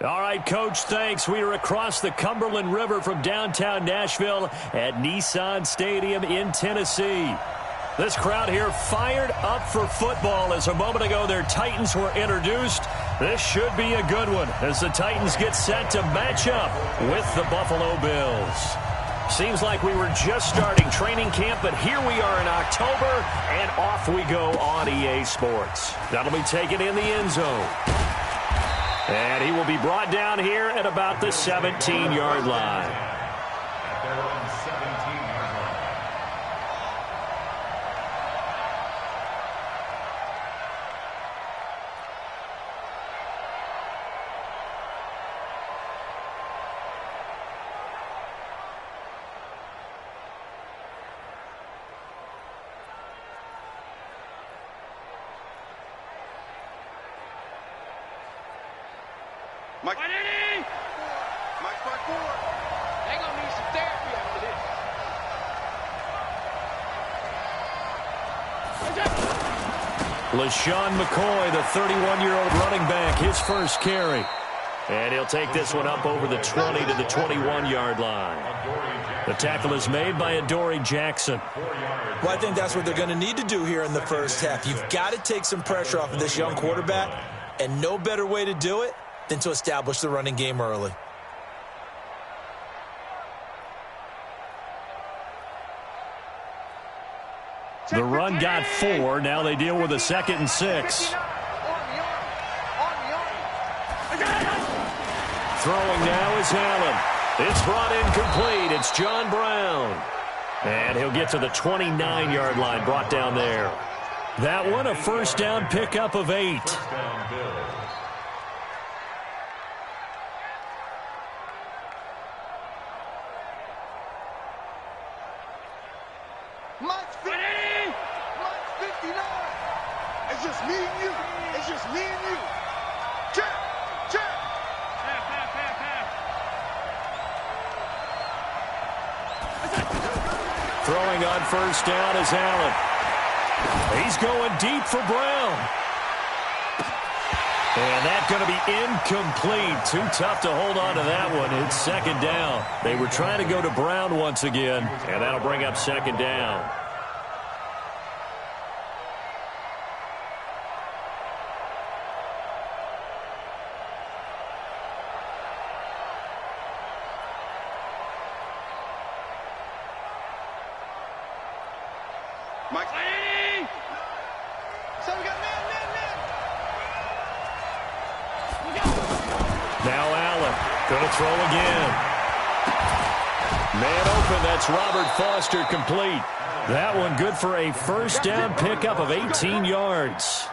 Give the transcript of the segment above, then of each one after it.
All right, Coach, thanks. We are across the Cumberland River from downtown Nashville at Nissan Stadium in Tennessee. This crowd here fired up for football as a moment ago their Titans were introduced. This should be a good one as the Titans get set to match up with the Buffalo Bills. Seems like we were just starting training camp, but here we are in October, and off we go on EA Sports. That'll be taken in the end zone. And he will be brought down here at about the 17-yard line. Mike. Mike forward. They're going to need some therapy after this. LaShawn McCoy, the 31-year-old running back, his first carry. And he'll take this one up over the 20 to the 21-yard line. The tackle is made by Adoree Jackson. Well, I think that's what they're going to need to do here in the first half. You've got to take some pressure off of this young quarterback, and no better way to do it than to establish the running game early. The run got 4. Now they deal with a 2nd and 6. Throwing now is Allen. It's brought in complete. It's John Brown. And he'll get to the 29-yard line, brought down there. That one, a first down pickup of 8. Mike 59. It's just me and you. It's just me and you. Check. Throwing on first down is Allen. He's going deep for Brown. And that's going to be incomplete. Too tough to hold on to that one. It's 2nd down. They were trying to go to Brown once again, and that'll bring up 2nd down. Mike. So we got man. Now Allen going to throw again. Man open, that's Robert Foster, complete. That one good for a first down pickup of 18 yards.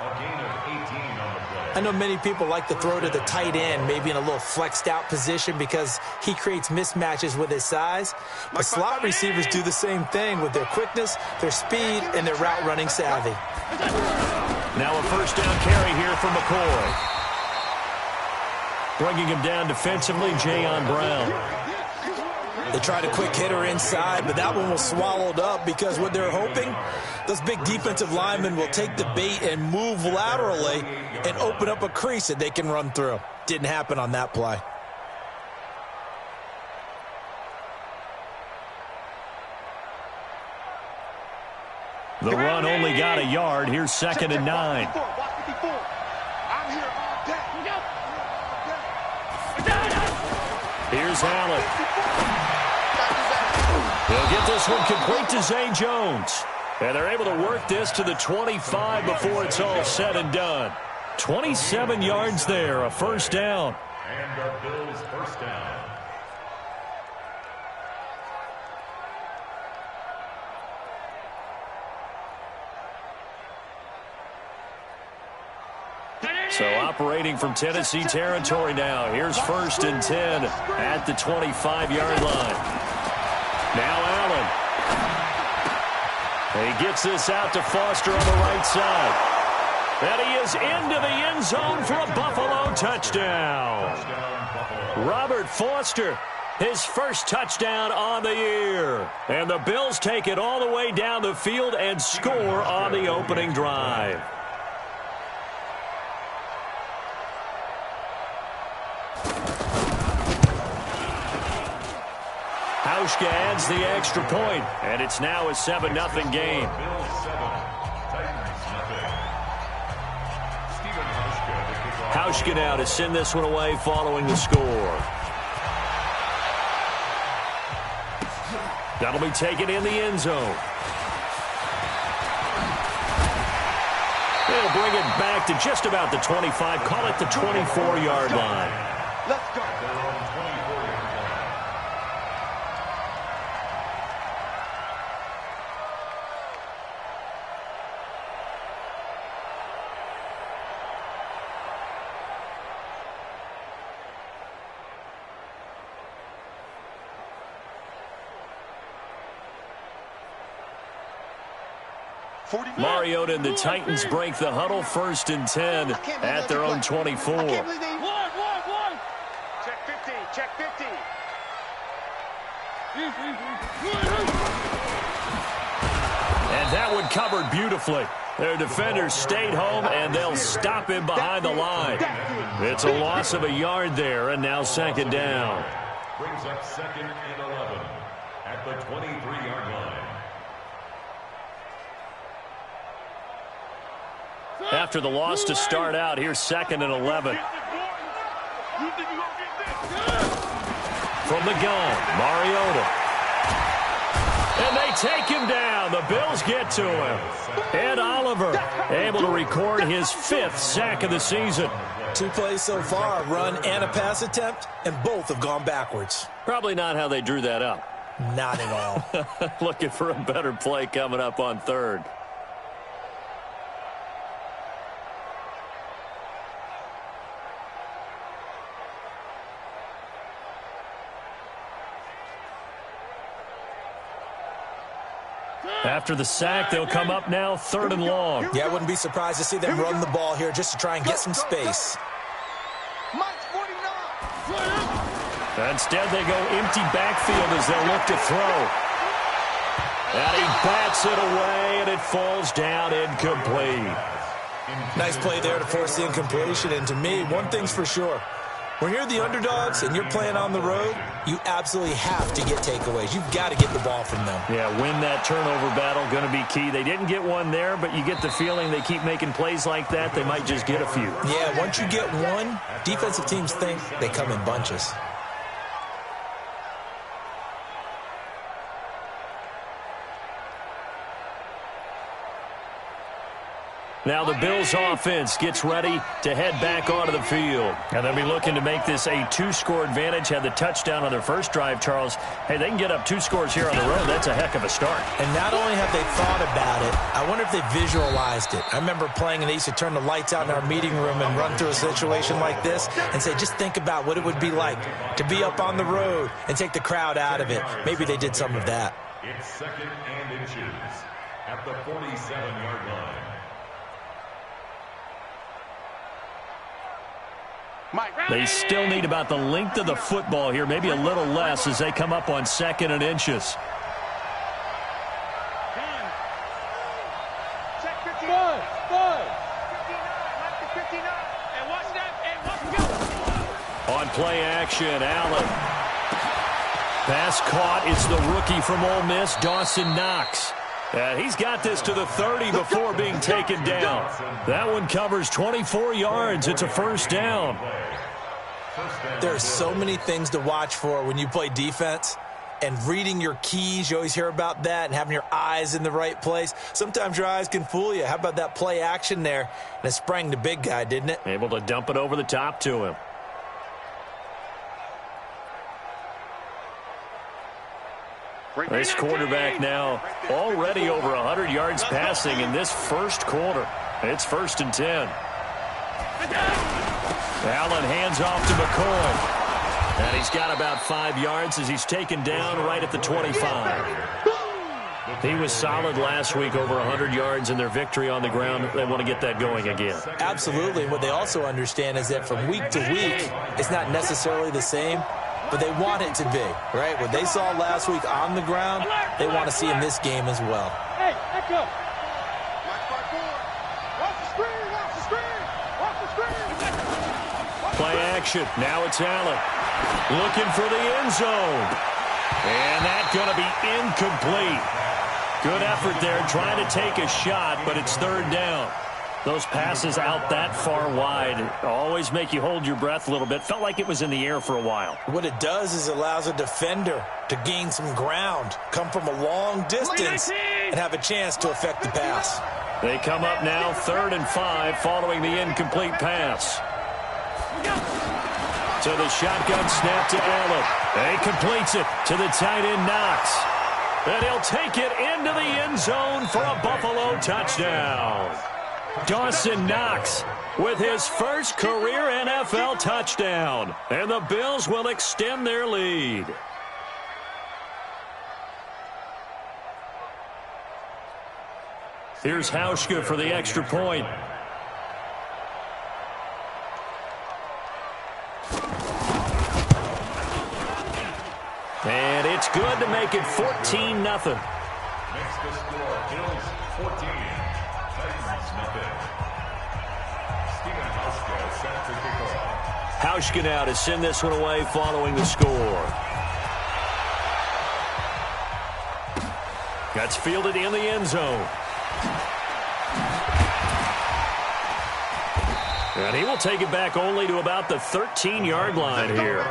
I know many people like to throw to the tight end, maybe in a little flexed out position because he creates mismatches with his size. But slot receivers do the same thing with their quickness, their speed, and their route running savvy. Now a first down carry here from McCoy. Bringing him down defensively, Jayon Brown. They tried a quick hitter inside, but that one was swallowed up because what they're hoping, those big defensive linemen will take the bait and move laterally and open up a crease that they can run through. Didn't happen on that play. The run only got a yard. Here's 2nd and 9. Here's Allen. He'll get this one complete to Zay Jones. And they're able to work this to the 25 before it's all said and done. 27 yards there, a first down. And the Bills' first down. So operating from Tennessee territory now. Here's 1st and 10 at the 25-yard line. Now Allen. He gets this out to Foster on the right side. And he is into the end zone for a Buffalo touchdown. Robert Foster, his first touchdown on the year. And the Bills take it all the way down the field and score on the opening drive. Hauschka adds the extra point, and it's now a 7-0 game. Hauschka now to send this one away following the score. That'll be taken in the end zone. They'll bring it back to just about the 25. Call it the 24-yard line. Let's go. Mariota and the Titans break the huddle, 1st and 10 at their own 24. One. Check 50. Check 50. And that one covered beautifully. Their defenders stayed home, and they'll stop him behind the line. It's a loss of a yard there, and now 2nd down. Brings up 2nd and 11 at the 23-yard line. After the loss to start out, here's 2nd and 11. From the gun, Mariota. And they take him down. The Bills get to him. Ed Oliver able to record his 5th sack of the season. 2 plays so far, a run and a pass attempt, and both have gone backwards. Probably not how they drew that up. Not at all. Looking for a better play coming up on 3rd. After the sack, they'll come up now 3rd and long. Yeah, I wouldn't be surprised to see them run the ball here just to try and get some space. Mike's 49. Instead, they go empty backfield as they look to throw. And he bats it away, and it falls down incomplete. Nice play there to force the incompletion. And to me, one thing's for sure. When you're the underdogs and you're playing on the road, you absolutely have to get takeaways. You've got to get the ball from them. Yeah, win that turnover battle, going to be key. They didn't get one there, but you get the feeling they keep making plays like that, they might just get a few. Yeah, once you get one, defensive teams think they come in bunches. Now the Bills offense gets ready to head back onto the field. And they'll be looking to make this a 2-score advantage. Had the touchdown on their first drive, Charles. Hey, they can get up 2 scores here on the road. That's a heck of a start. And not only have they thought about it, I wonder if they visualized it. I remember playing and they used to turn the lights out in our meeting room and run through a situation like this and say, just think about what it would be like to be up on the road and take the crowd out of it. Maybe they did some of that. It's 2nd and inches at the 47-yard line. They still need about the length of the football here, maybe a little less as they come up on 2nd and inches. On play action, Allen. Pass caught. It's the rookie from Ole Miss, Dawson Knox. He's got this to the 30 before being taken down. That one covers 24 yards. It's a 1st down. There are so many things to watch for when you play defense. And reading your keys, you always hear about that, and having your eyes in the right place. Sometimes your eyes can fool you. How about that play action there? And it sprang the big guy, didn't it? Able to dump it over the top to him. This quarterback now already over 100 yards passing in this first quarter. It's 1st and 10. Allen hands off to McCoy. And he's got about 5 yards as he's taken down right at the 25. He was solid last week, over 100 yards in their victory on the ground. They want to get that going again. Absolutely. What they also understand is that from week to week, it's not necessarily the same, but they want it to be, right? What they saw last week on the ground, they want to see in this game as well. Hey, let's go. Watch the screen, watch the screen, watch the screen. Play action. Now it's Allen. Looking for the end zone. And that's going to be incomplete. Good effort there trying to take a shot, but it's third down. Those passes out that far wide always make you hold your breath a little bit. Felt like it was in the air for a while. What it does is it allows a defender to gain some ground, come from a long distance, and have a chance to affect the pass. They come up now 3rd and 5 following the incomplete pass. To the shotgun snap to Allen. He completes it to the tight end Knox. And he'll take it into the end zone for a Buffalo touchdown. Dawson Knox with his first career NFL touchdown. And the Bills will extend their lead. Here's Hauschka for the extra point. And it's good to make it 14-0. Makes the score. Bills 14. Titans nothing. Steven Hauschka set to kick off. Hauschka now to send this one away following the score. That's fielded in the end zone. And he will take it back only to about the 13-yard line here.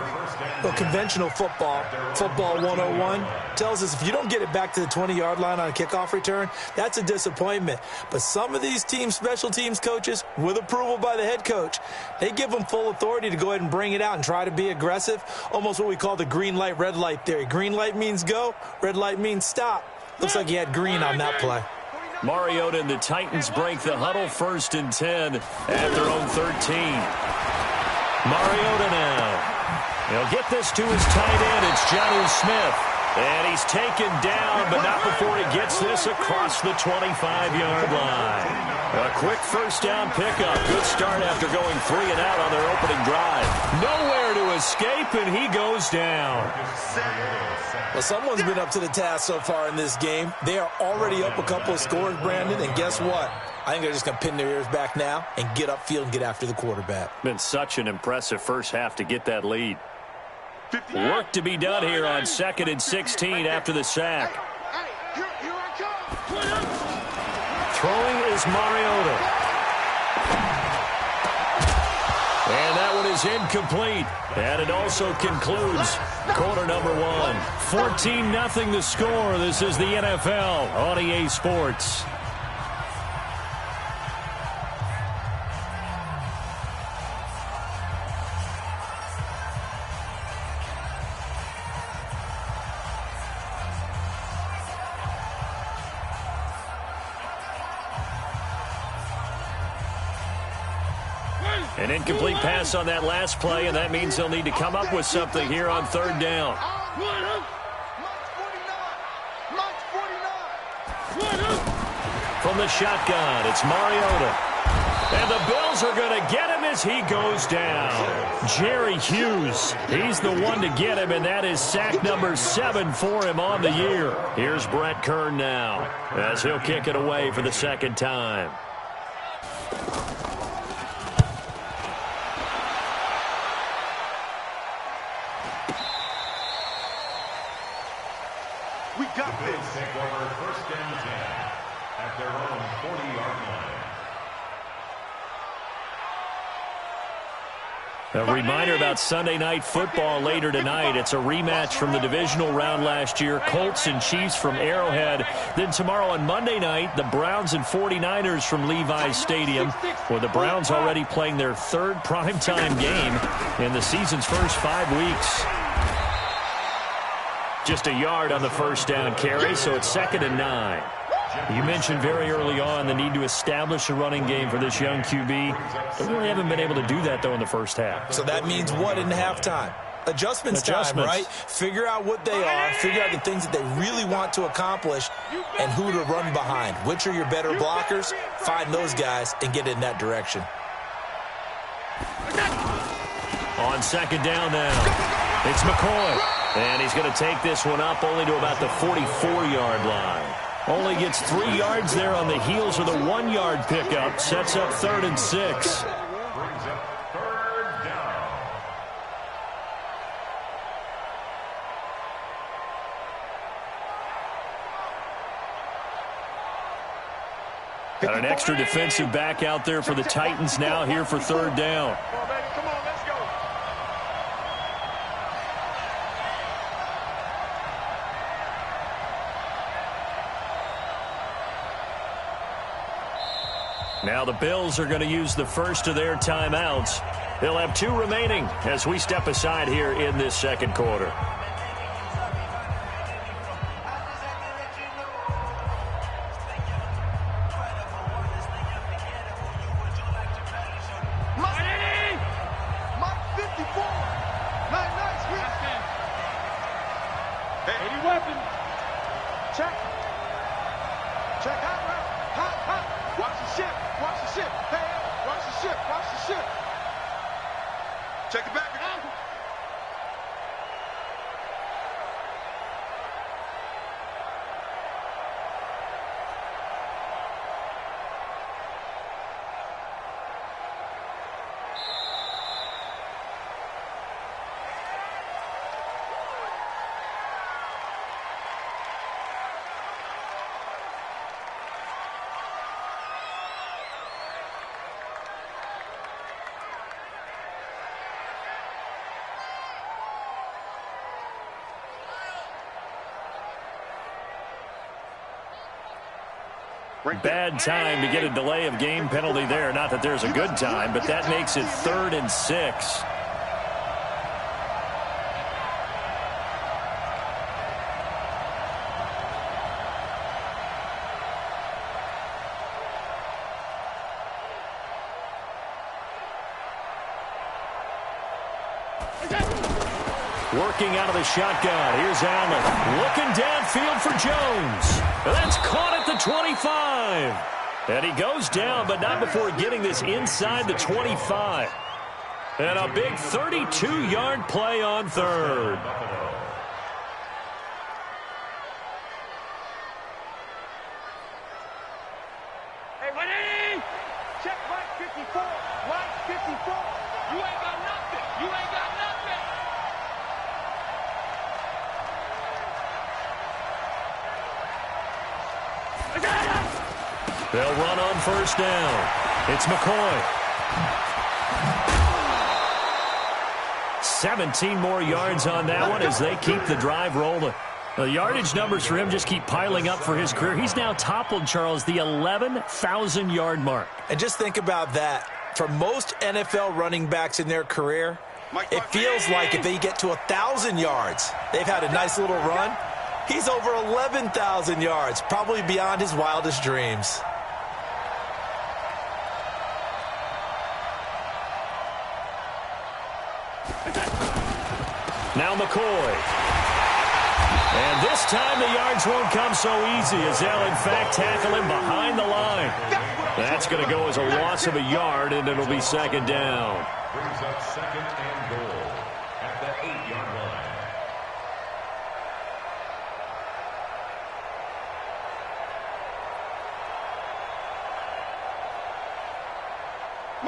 Well, conventional football 101, tells us if you don't get it back to the 20-yard line on a kickoff return, that's a disappointment. But some of these teams, special teams coaches, with approval by the head coach, they give them full authority to go ahead and bring it out and try to be aggressive, almost what we call the green light, red light theory. Green light means go, red light means stop. Looks like he had green on that play. Mariota and the Titans break the huddle 1st and 10 at their own 13. Mariota now. He'll get this to his tight end. It's Jonnu Smith. And he's taken down, but not before he gets this across the 25-yard line. A quick first down pickup. Good start after going 3 and out on their opening drive. Nowhere to escape, and he goes down. Well, someone's been up to the task so far in this game. They are already up a couple of scores, Brandon, and guess what? I think they're just going to pin their ears back now and get upfield and get after the quarterback. Been such an impressive first half to get that lead. Work to be done here on 2nd and 16 after the sack. Throwing is Mariota. And that one is incomplete. And it also concludes quarter number 1. 14-0 the score. This is the NFL on EA Sports. An incomplete pass on that last play, and that means they'll need to come up with something here on 3rd down. From the shotgun, it's Mariota. And the Bills are going to get him as he goes down. Jerry Hughes, he's the one to get him, and that is sack number 7 for him on the year. Here's Brett Kern now, as he'll kick it away for the 2nd time. We got this. Take over 1st and 10 at their own 40-yard line. A reminder about Sunday Night Football later tonight. It's a rematch from the divisional round last year. Colts and Chiefs from Arrowhead. Then tomorrow on Monday night, the Browns and 49ers from Levi's Stadium, with the Browns already playing their 3rd primetime game in the season's first 5 weeks. Just a yard on the first down carry, so it's 2nd and 9. You mentioned very early on the need to establish a running game for this young QB. They really haven't been able to do that, though, in the first half. So that means what in halftime? Adjustments time, right? Figure out what they are, figure out the things that they really want to accomplish, and who to run behind. Which are your better blockers? Find those guys and get in that direction. On 2nd down now, it's McCoy. And he's going to take this one up only to about the 44-yard line. Only gets 3 yards there on the heels of the 1-yard pickup. Sets up 3rd and 6. Brings up 3rd down. Got an extra defensive back out there for the Titans now here for third down. Come on, baby. Come on, let's go. Now the Bills are going to use the first of their timeouts. They'll have 2 remaining as we step aside here in this second quarter. Check it back again. Bad time to get a delay of game penalty there. Not that there's a good time, but that makes it 3rd and 6. Working out of the shotgun. Here's Allen. Looking downfield for Jones. And that's caught at the 25. And he goes down, but not before getting this inside the 25. And a big 32-yard play on third. Hey, Winnie! Check right 54. Right 54. You ain't got nothing. You ain't got nothing. They'll run on first down. It's McCoy. 17 more yards on that one as they keep the drive rolling. The yardage numbers for him just keep piling up for his career. He's now toppled, Charles, the 11,000-yard mark. And just think about that. For most NFL running backs in their career, it feels like if they get to 1,000 yards, they've had a nice little run. He's over 11,000 yards, probably beyond his wildest dreams. Now McCoy. And this time the yards won't come so easy as they'll, in fact, tackle him behind the line. That's going to go as a loss of a yard, and it'll be second down. Brings up second and goal at the 8-yard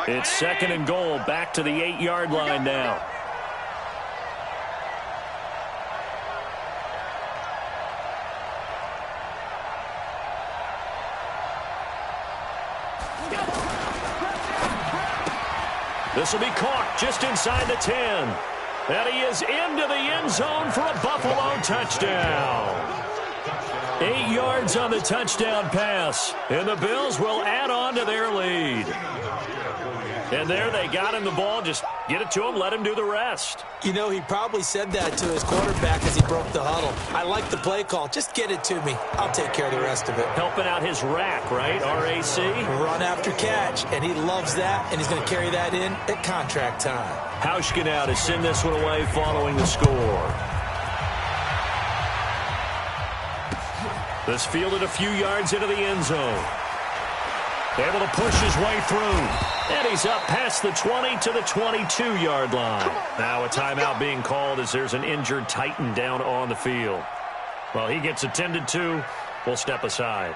line. It's second and goal, back to the 8-yard line now. This will be caught just inside the 10. And he is into the end zone for a Buffalo touchdown. 8 yards on the touchdown pass. And the Bills will add on to their lead. And there they got him the ball. Just get it to him, let him do the rest. You know, he probably said that to his quarterback as he broke the huddle. I like the play call. Just get it to me. I'll take care of the rest of it. Helping out his rack, right? R-A-C? Run after catch, and he loves that, and he's going to carry that in at contract time. Hauschka now to send this one away following the score. This fielded a few yards into the end zone. Able to push his way through. And he's up past the 20 to the 22-yard line. Now a timeout being called as there's an injured Titan down on the field. Well, he gets attended to. We'll step aside.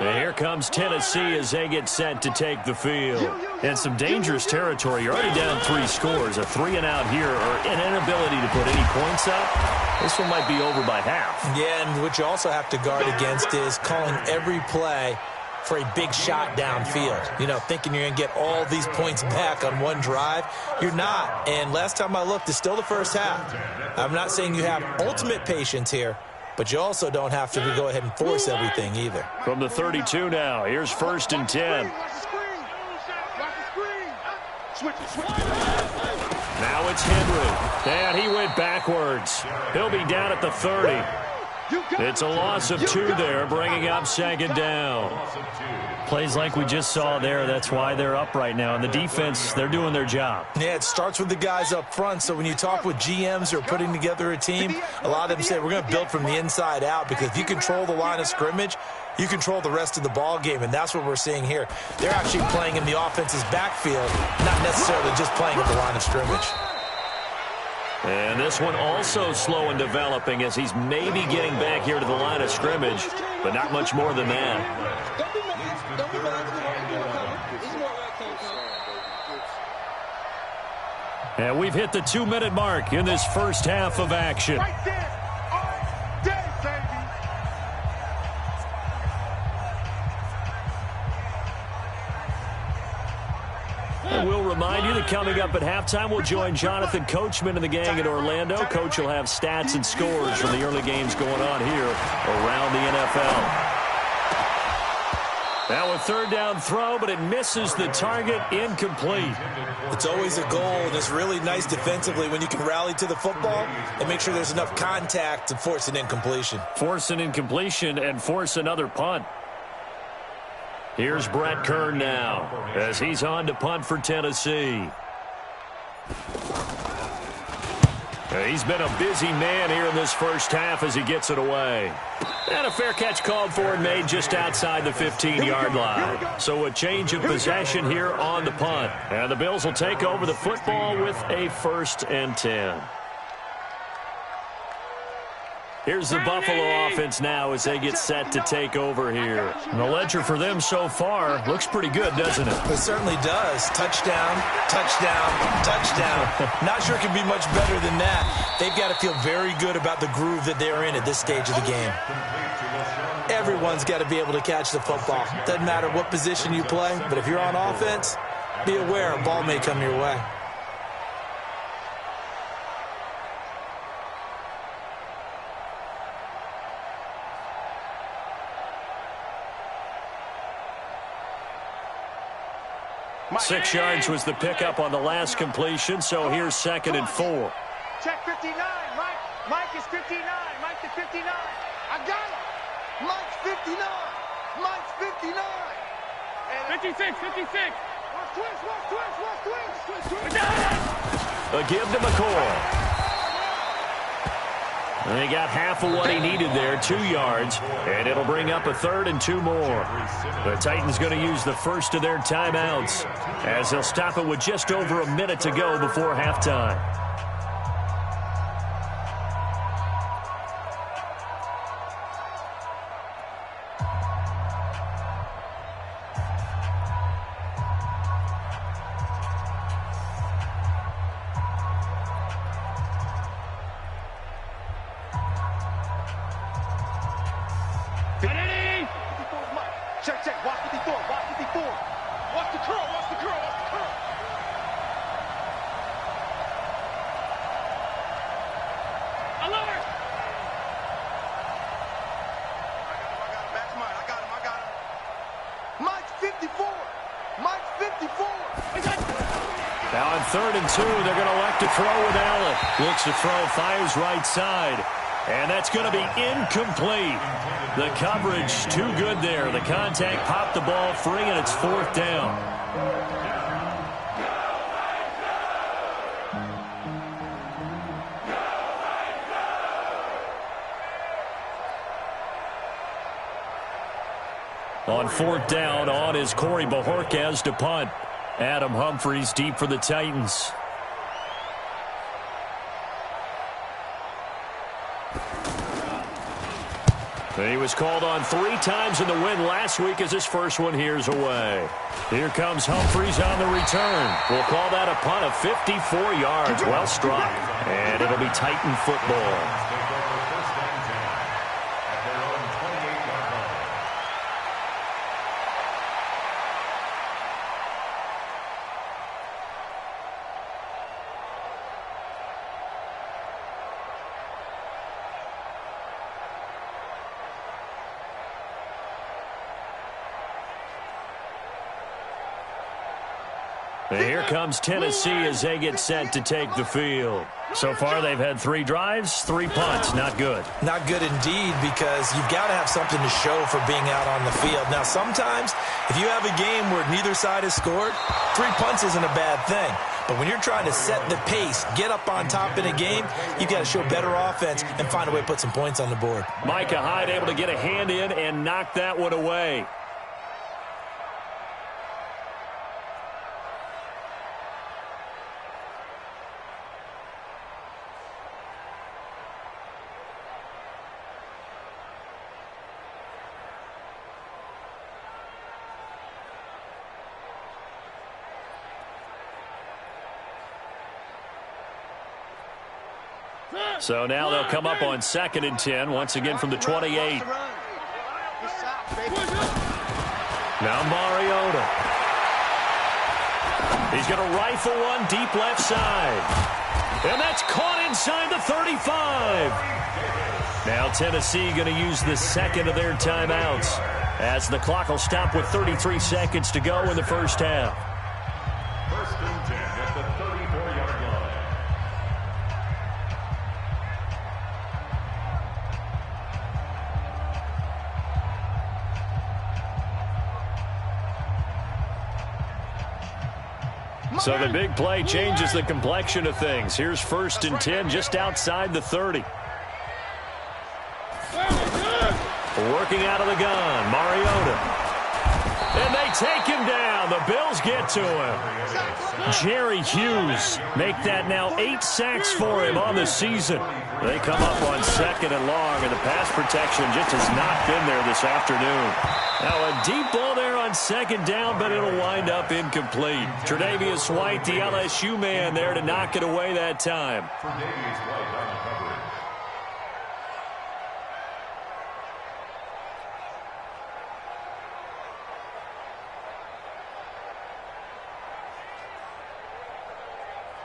And here comes Tennessee as they get set to take the field. And some dangerous territory. You're already down 3 scores. A 3-and-out here or an inability to put any points up. This one might be over by half. Yeah, and what you also have to guard against is calling every play for a big shot downfield. You know, thinking you're going to get all these points back on one drive. You're not. And last time I looked, it's still the first half. I'm not saying you have ultimate patience here, but you also don't have to go ahead and force everything either. From the 32 now, here's 1st and 10. Now it's Henry. And he went backwards. He'll be down at the 30. It's a loss of 2 there, bringing up 2nd down. Plays like we just saw there, that's why they're up right now. And the defense, they're doing their job. Yeah, it starts with the guys up front. So when you talk with GMs who are putting together a team, a lot of them say we're going to build from the inside out, because if you control the line of scrimmage, you control the rest of the ball game, and that's what we're seeing here. They're actually playing in the offense's backfield, not necessarily just playing at the line of scrimmage. And this one also slow in developing as he's maybe getting back here to the line of scrimmage, but not much more than that. And we've hit the 2-minute mark in this first half of action. And we'll remind you that coming up at halftime, we'll join Jonathan Coachman and the gang in Orlando. Coach will have stats and scores from the early games going on here around the NFL. Now a 3rd down throw, but it misses the target, incomplete. It's always a goal, and it's really nice defensively when you can rally to the football and make sure there's enough contact to force an incompletion. Force an incompletion and force another punt. Here's Brett Kern now as he's on to punt for Tennessee. He's been a busy man here in this first half as he gets it away. And a fair catch called for and made just outside the 15-yard line. So a change of possession here on the punt. And the Bills will take over the football with a 1st and 10. Here's the Buffalo offense now as they get set to take over here. And the ledger for them so far looks pretty good, doesn't it? It certainly does. Touchdown, touchdown, touchdown. Not sure it can be much better than that. They've got to feel very good about the groove that they're in at this stage of the game. Everyone's got to be able to catch the football. Doesn't matter what position you play, but if you're on offense, be aware a ball may come your way. Six yards was the pickup on the last completion, so here's 2nd and 4. Check 59. Mike is 59. Mike to 59. I got it. Mike's 59. Mike's 59. And 56. 56. Watch twist. Give to McCoy. And he got half of what he needed there, 2 yards, and it'll bring up a 3rd and 2 more. The Titans going to use the first of their timeouts as they'll stop it with just over a minute to go before halftime. Check. Watch 54. Watch 54. Watch the curl. Alert! I got him. Mike's 54. Now on 3rd and 2, they're going to elect to throw with Allen. Looks to throw, fires right side. And that's going to be incomplete. The coverage too good there. The contact popped the ball free, and it's 4th down. On 4th down, on is Corey Bojorquez to punt. Adam Humphries deep for the Titans. He was called on 3 times in the win last week as his first one here's away. Here comes Humphries on the return. We'll call that a punt of 54 yards. Well struck. And it'll be Titan football. Here comes Tennessee as they get set to take the field. So far, they've had 3 drives, 3 punts. Not good. Not good indeed, because you've got to have something to show for being out on the field. Now, sometimes, if you have a game where neither side has scored, 3 punts isn't a bad thing. But when you're trying to set the pace, get up on top in a game, you've got to show better offense and find a way to put some points on the board. Micah Hyde able to get a hand in and knock that one away. So now they'll come up on 2nd and 10, once again from the 28. Now Mariota. He's going to rifle one deep left side. And that's caught inside the 35. Now Tennessee going to use the second of their timeouts, as the clock will stop with 33 seconds to go in the first half. 1st and 10 at the 34-yard line. So the big play changes the complexion of things. Here's 1st and 10 just outside the 30. Working out of the gun, Mariota. And they take him down. The Bills get to him. Jerry Hughes make that now 8 sacks for him on the season. They come up on 2nd and long, and the pass protection just has not been there this afternoon. Now a deep ball there on 2nd down, but it'll wind up incomplete. Tre'Davious White, the LSU man, there to knock it away that time. Tre'Davious White on the coverage.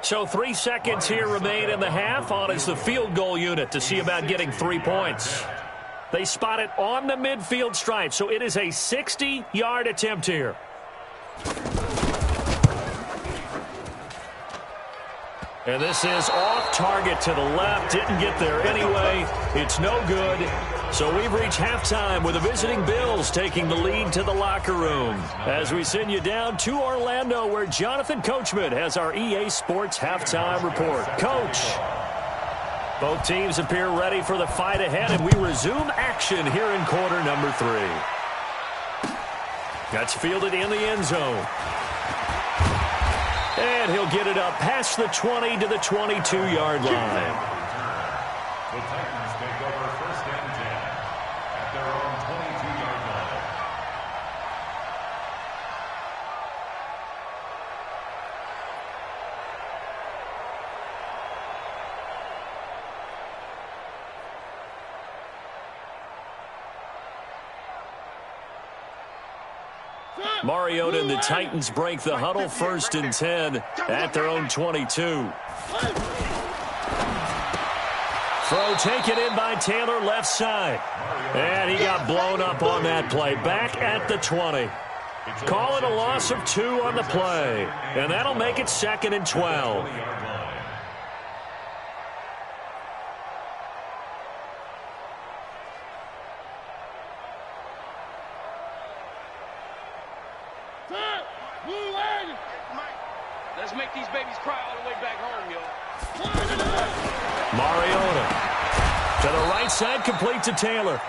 So 3 seconds here remain in the half. On is the field goal unit to see about getting 3 points. They spot it on the midfield stripe, so it is a 60-yard attempt here. And this is off target to the left. Didn't get there anyway. It's no good. So we've reached halftime with the visiting Bills taking the lead to the locker room. As we send you down to Orlando, where Jonathan Coachman has our EA Sports halftime report. Coach. Both teams appear ready for the fight ahead, and we resume action here in quarter number 3. That's fielded in the end zone. And he'll get it up past the 20 to the 22-yard line. The Titans take over 1st and 10 at their own 22-yard line. Mariota and the Titans break the huddle, 1st and 10 at their own 22. Throw taken in by Taylor, left side. And he got blown up on that play. Back at the 20. Call it a loss of 2 on the play. And that'll make it 2nd and 12. Let's make these babies cry all the way back home, y'all. Mariota to the right side, complete to Taylor.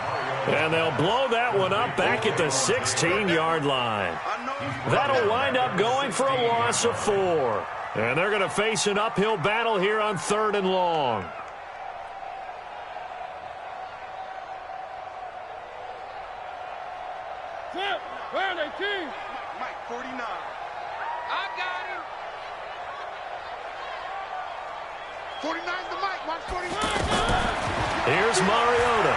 And they'll blow that one up back at the 16-yard line. That'll wind up going for a loss of 4. And they're going to face an uphill battle here on 3rd and long. Where are they, team? Mike, 49. I got him. 49's the Mike. Watch 49. Here's Mariota.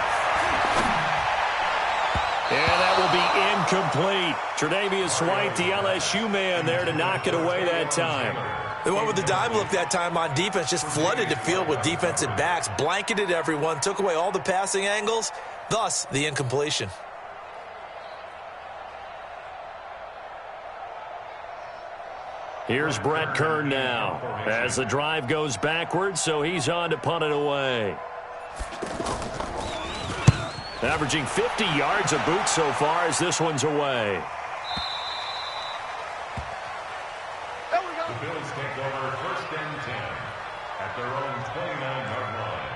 And that will be incomplete. Tre'Davious White, the LSU man, there to knock it away that time. They went with the dime look that time on defense, just flooded the field with defensive backs, blanketed everyone, took away all the passing angles, thus the incompletion. Here's Brett Kern now as the drive goes backwards, so he's on to punt it away. Averaging 50 yards a boot so far as this one's away. The Bills take over 1st and 10 at their own 29-yard line.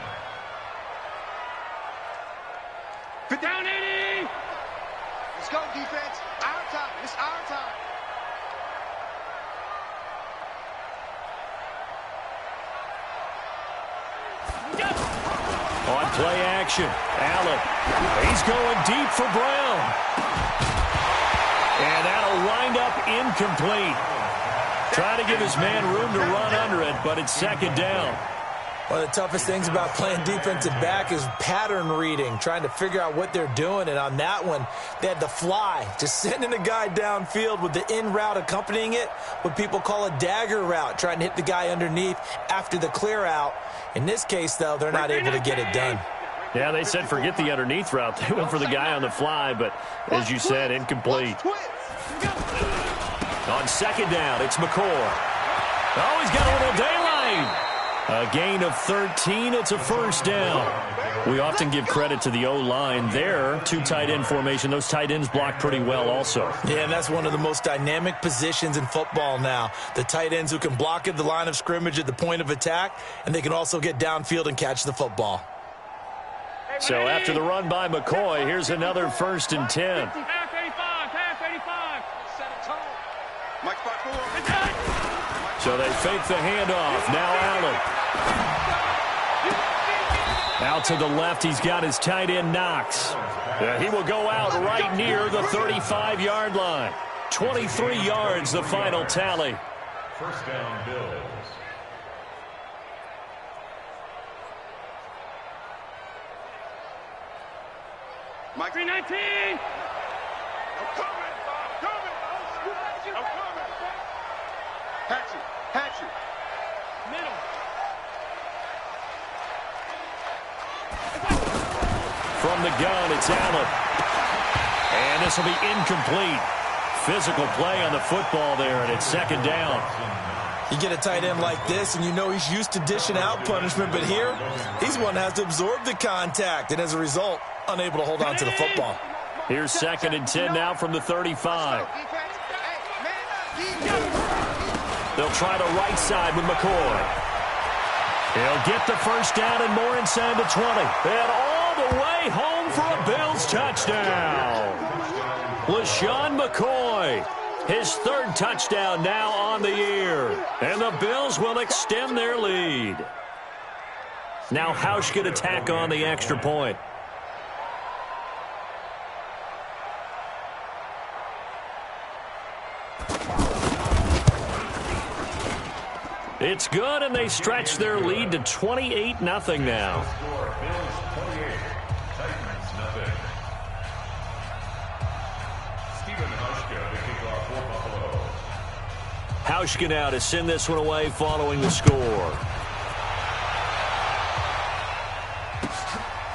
Fit down, 80! Let's go, defense. Our time. It's our time. On play action, Allen. He's going deep for Brown. And that'll wind up incomplete. Trying to give his man room to run under it, but it's 2nd down. One of the toughest things about playing defensive back is pattern reading, trying to figure out what they're doing. And on that one, they had the fly, just sending a guy downfield with the in route accompanying it, what people call a dagger route, trying to hit the guy underneath after the clear out. In this case, though, they're not able to get it done. Yeah, they said forget the underneath route. They went for the guy on the fly, but as you said, incomplete. On 2nd down, it's McCoy. Oh, he's got a little daylight. A gain of 13. It's a 1st down. We often give credit to the O-line there. 2 tight end formation. Those tight ends block pretty well also. Yeah, and that's one of the most dynamic positions in football now. The tight ends who can block at the line of scrimmage at the point of attack, and they can also get downfield and catch the football. So after the run by McCoy, here's another 1st and 10. Half 85. Half 85. Set a tone. Mike, 5-4. So they fake the handoff. Now Allen. Out to the left, he's got his tight end Knox. He will go out right near the 35-yard line. 23 yards, the final tally. 1st down, Bills. Mike 319. I'm coming. I'm coming. Hatchet. Middle. From the gun, it's Allen. And this will be incomplete. Physical play on the football there, and it's 2nd down. You get a tight end like this, and you know he's used to dishing out punishment, but here, he's one that has to absorb the contact, and as a result, unable to hold on to the football. Here's 2nd and 10 now from the 35. They'll try the right side with McCoy. He'll get the 1st down and more inside the 20. And all the way home for a Bills touchdown. LaShawn McCoy, his 3rd touchdown now on the year. And the Bills will extend their lead. Now Hausch could attack on the extra point. It's good, and they stretch their lead to 28-0 now. Bills 28, Titans nothing. Stephen Hauschka to kick off for Buffalo. Hauschka now to send this one away following the score.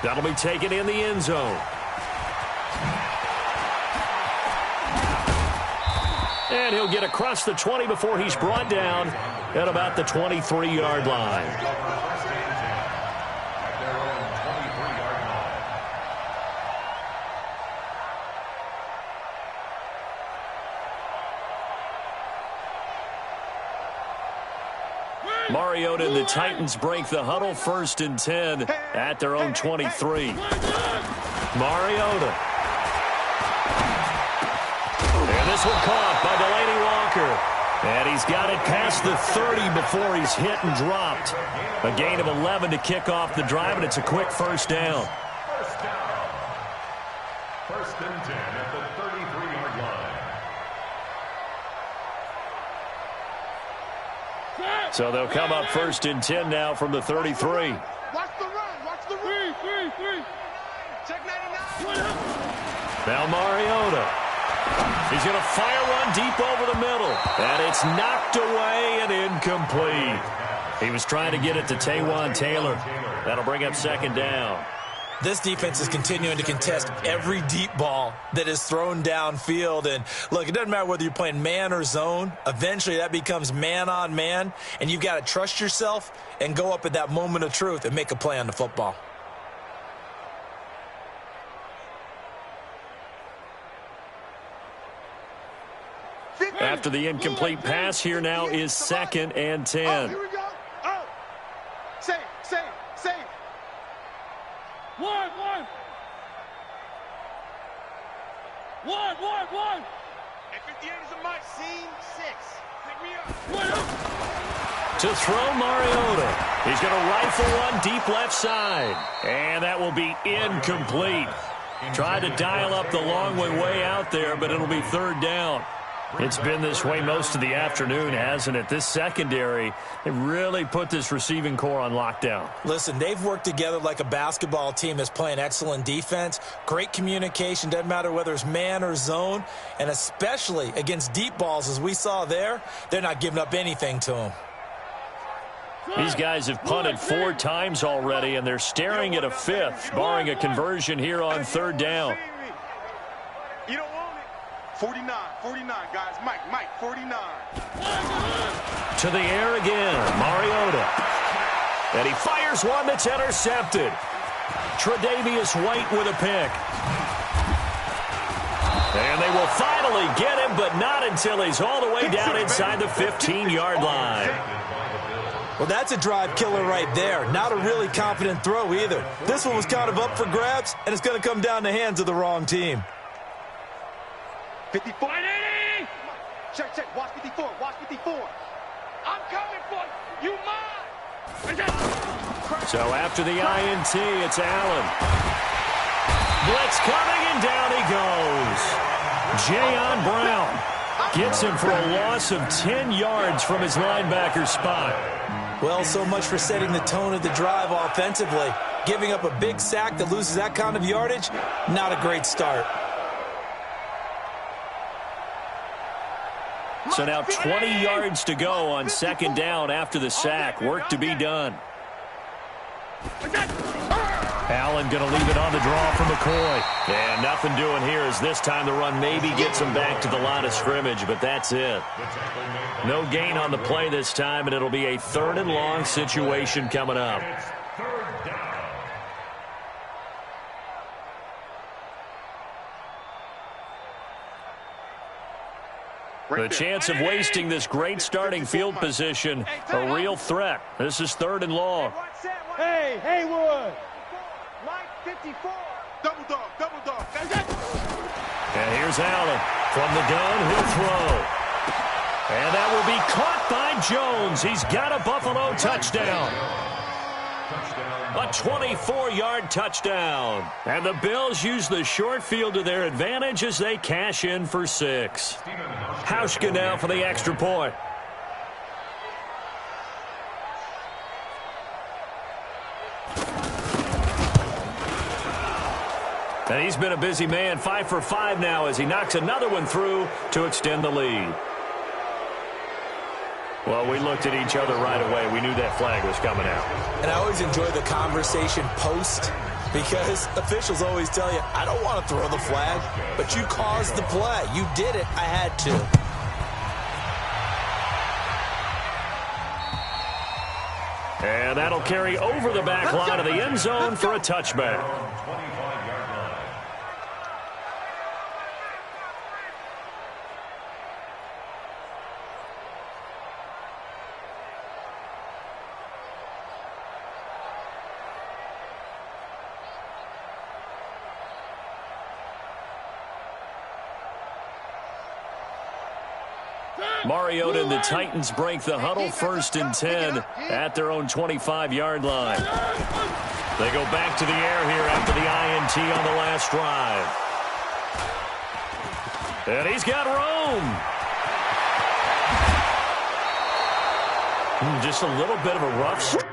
That'll be taken in the end zone. And he'll get across the 20 before he's brought down at about the 23-yard line. Mariota and the Titans break the huddle. 1st and 10 at their own 23. Mariota. And this one caught by Delaney Walker. And he's got it past the 30 before he's hit and dropped. A gain of 11 to kick off the drive, and it's a quick 1st down. First and 10 at the 33-yard line. So they'll come up first and 10 now from the 33. Watch the run. Watch the run. Three. Check 99. Now Mariota. He's going to fire one deep over the middle. And it's knocked away and incomplete. He was trying to get it to Taywan Taylor. That'll bring up second down. This defense is continuing to contest every deep ball that is thrown downfield. And, look, it doesn't matter whether you're playing man or zone. Eventually, that becomes man-on-man, and you've got to trust yourself and go up at that moment of truth and make a play on the football. After the incomplete pass, here now is second and 10. Oh, here we go. Oh. Save. One. At 58 is a mic. Scene 6. Pick me up. To throw Mariota. He's going to rifle one deep left side. And that will be incomplete. Tried to dial up the long way out there, but it'll be third down. It's been this way most of the afternoon, hasn't it? This secondary, they really put this receiving core on lockdown. Listen, they've worked together like a basketball team that's playing excellent defense. Great communication, doesn't matter whether it's man or zone. And especially against deep balls, as we saw there, they're not giving up anything to them. These guys have punted 4 times already, and they're staring at a 5th, barring a conversion here on third down. You don't want it. 49, guys. Mike, 49. To the air again, Mariota. And he fires one that's intercepted. Tre'Davious White with a pick. And they will finally get him, but not until he's all the way down inside the 15-yard line. Well, that's a drive killer right there. Not a really confident throw either. This one was kind of up for grabs, and it's going to come down the hands of the wrong team. 54. Check. Watch 54. I'm coming for you. You mine. So after the INT, it's Allen. Blitz coming, and down he goes. Jayon Brown gets him for a loss of 10 yards from his linebacker spot. Well, so much for setting the tone of the drive offensively. Giving up a big sack that loses that kind of yardage, not a great start. So now 20 yards to go on second down after the sack. Work to be done. Allen going to leave it on the draw for McCoy. And nothing doing here as this time the run maybe gets him back to the line of scrimmage, but that's it. No gain on the play this time, and it'll be a 3rd and long situation coming up. The chance of wasting this great starting field position, a real threat. This is 3rd and long. Hey, Haywood. Mike 54. Double dog. And here's Allen. From the gun, he'll throw. And that will be caught by Jones. He's got a Buffalo touchdown. A 24-yard touchdown. And the Bills use the short field to their advantage as they cash in for 6. Hauschka now for the extra point. And he's been a busy man, 5 for 5 now as he knocks another one through to extend the lead. Well, we looked at each other right away. We knew that flag was coming out. And I always enjoy the conversation post because officials always tell you, I don't want to throw the flag, but you caused the play. You did it. I had to. And that'll carry over the back line of the end zone for a touchback. Mariota and the Titans break the huddle, 1st and 10 at their own 25-yard line. They go back to the air here after the INT on the last drive. And he's got room. Just a little bit of a rough start.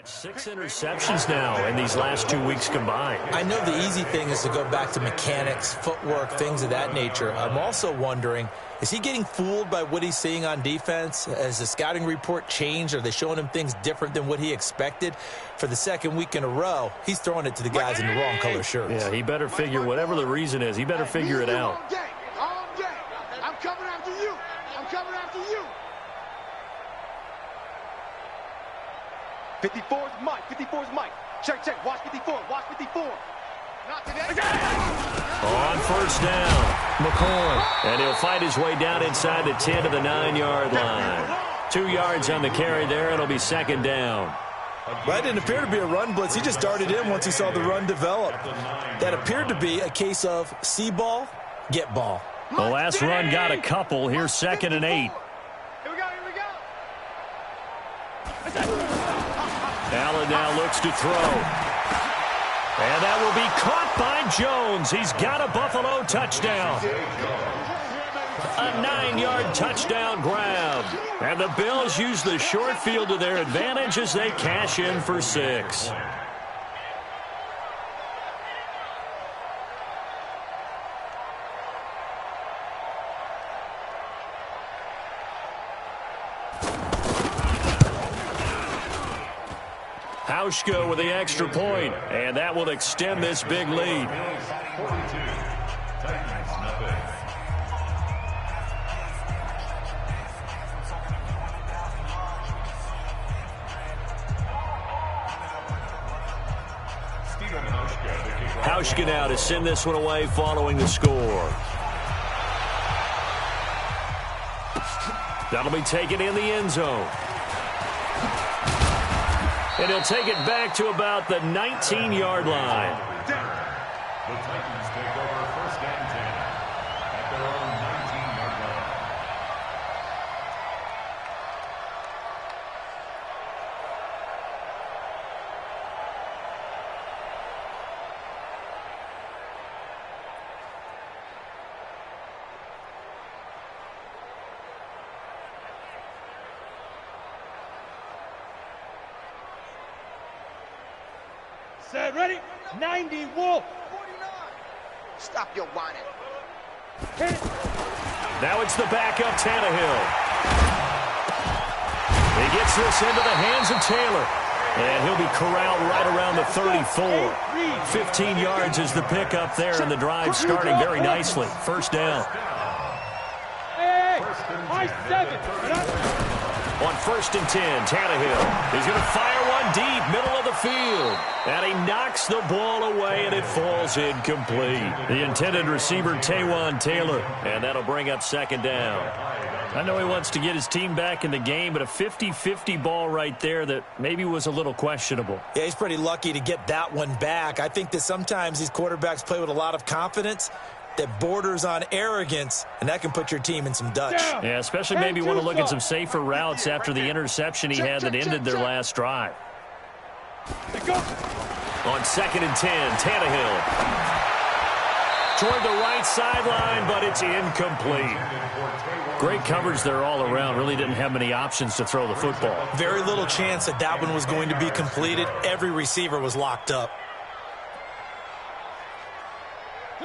Six interceptions now in these last 2 weeks combined. I know the easy thing is to go back to mechanics, footwork, things of that nature. I'm also wondering, is he getting fooled by what he's seeing on defense? Has the scouting report changed? Are they showing him things different than what he expected? For the second week in a row, he's throwing it to the guys in the wrong color shirts. Yeah, he better figure, whatever the reason is, he better figure it out. All day. I'm coming after you. I'm coming after you. 54 is Mike. 54 is Mike. Check. Watch 54. Watch 54. Not today. On first down, McCoy. And he'll fight his way down inside the 10 to the 9-yard line. 2 yards on the carry there. It'll be second down. That didn't appear to be a run blitz. He just darted in once he saw the run develop. That appeared to be a case of see ball, get ball. The last run got a couple. Here's 2nd and 8. Here we go. Allen now looks to throw. And that will be caught by Jones. He's got a Buffalo touchdown. A 9-yard touchdown grab. And the Bills use the short field to their advantage as they cash in for 6. Hauschka with the extra point, and that will extend this big lead. Hauschka now to send this one away following the score. That'll be taken in the end zone. And he'll take it back to about the 19-yard line. The Titans take over 1st and 10 at their own 19-yard line. Set, ready? 90, Wolf. 49. Stop your whining. Now it's the backup Tannehill. He gets this into the hands of Taylor. And he'll be corralled right around the 34. 15 yards is the pickup there, and the drive starting very nicely. First down. Hey, I 7. On 1st and 10, Tannehill. He's going to fire one deep, middle of the field. And he knocks the ball away, and it falls incomplete. The intended receiver, Taywan Taylor. And that'll bring up 2nd down. I know he wants to get his team back in the game, but a 50-50 ball right there that maybe was a little questionable. Yeah, he's pretty lucky to get that one back. I think that sometimes these quarterbacks play with a lot of confidence that borders on arrogance, and that can put your team in some Dutch. Yeah, especially maybe want to look at some safer routes after the interception he had that ended their last drive. On 2nd and 10, Tannehill. Toward the right sideline, but it's incomplete. Great coverage there all around. Really didn't have many options to throw the football. Very little chance that that one was going to be completed. Every receiver was locked up.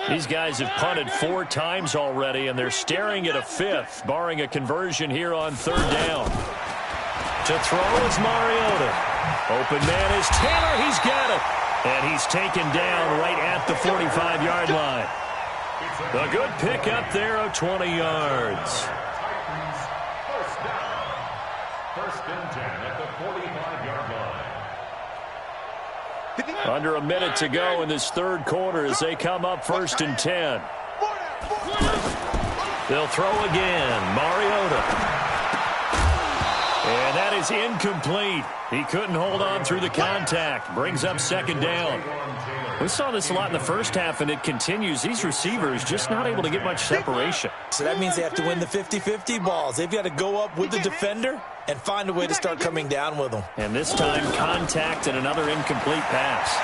These guys have punted 4 times already, and they're staring at a 5th, barring a conversion here on 3rd down. To throw is Mariota. Open man is Taylor. He's got it. And he's taken down right at the 45-yard line. A good pickup there of 20 yards. First down. 1st and 10 at the 45-yard line. Under a minute to go in this 3rd quarter as they come up 1st and 10. They'll throw again. Mariota. And that is incomplete. He couldn't hold on through the contact. Brings up second down. We saw this a lot in the first half, and it continues. These receivers just not able to get much separation. So that means they have to win the 50-50 balls. They've got to go up with the defender and find a way to start coming down with them. And this time, contact and another incomplete pass.